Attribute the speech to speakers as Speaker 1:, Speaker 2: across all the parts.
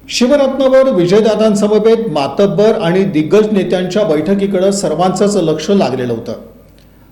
Speaker 1: शिवरत्नावर विजयदादांसमवेत मातब्बर आणि दिग्गज नेत्यांच्या बैठकीकडे सर्वांचंच लक्ष लागलेलं होतं.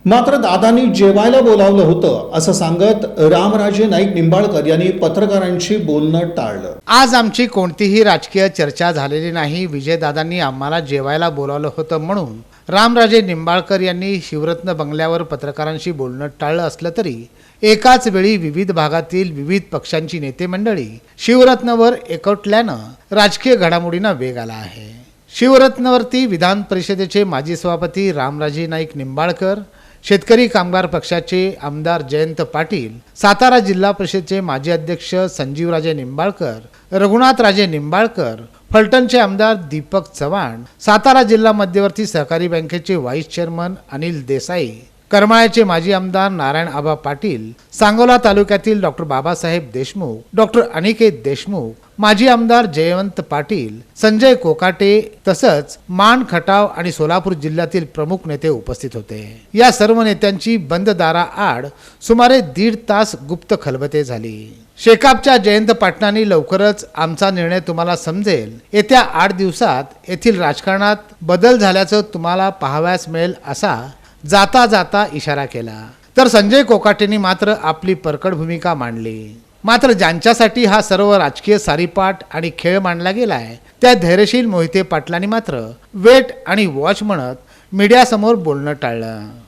Speaker 1: मात्र दादांनी जेवायला बोलावलं होतं असं सांगत रामराजे नाईक निंबाळकर यांनी पत्रकारांशी बोलणं टाळलं.
Speaker 2: आज आमची कोणतीही राजकीय चर्चा झालेली नाही. विजयदादांनी आम्हाला जेवायला बोलावलं होतं म्हणून रामराजे निंबाळकर यांनी शिवरत्न बंगल्यावर पत्रकारांशी बोलणं टाळलं असलं तरी एकाच वेळी विविध भागातील विविध पक्षांची नेते मंडळी शिवरत्नवर एकवटल्यानं राजकीय घडामोडींना वेग आला आहे. शिवरत्नवरती विधान परिषदेचे माजी सभापती रामराजे नाईक निंबाळकर, शेतकरी कामगार पक्षाचे आमदार जयंत पाटील, सातारा जिल्हा परिषदेचे माजी अध्यक्ष संजीवराजे निंबाळकर, रघुनाथराजे निंबाळकर, फलटणचे आमदार दीपक चव्हाण, सातारा जिल्हा मध्यवर्ती सहकारी बँकेचे व्हाईस चेअरमन अनिल देसाई, करमाळ्याचे माजी आमदार नारायण आबा पाटील, सांगोला तालुक्यातील डॉक्टर बाबासाहेब देशमुख, डॉक्टर अनिकेत देशमुख, माजी आमदार जयवंत पाटील, संजय कोकाटे तसंच मान, खटाव आणि सोलापूर जिल्ह्यातील प्रमुख नेते उपस्थित होते. या सर्व नेत्यांची बंद दाराआड सुमारे 1.5 तास गुप्त खलबते झाली. शेकापच्या जयंत पाटलांनी लवकरच आमचा निर्णय तुम्हाला समजेल, येत्या 8 दिवसात येथील राजकारणात बदल झाल्याचं तुम्हाला पाहावयास मिळेल असा जाता जाता इशारा केला. तर संजय कोकाटेंनी मात्र आपली परखड भूमिका मांडली. मात्र ज्यांच्यासाठी हा सर्व राजकीय सारीपाट आणि खेळ मांडला गेलाय त्या धैर्यशील मोहिते पाटलांनी मात्र वेट आणि वॉच म्हणत मीडियासमोर बोलणं टाळलं.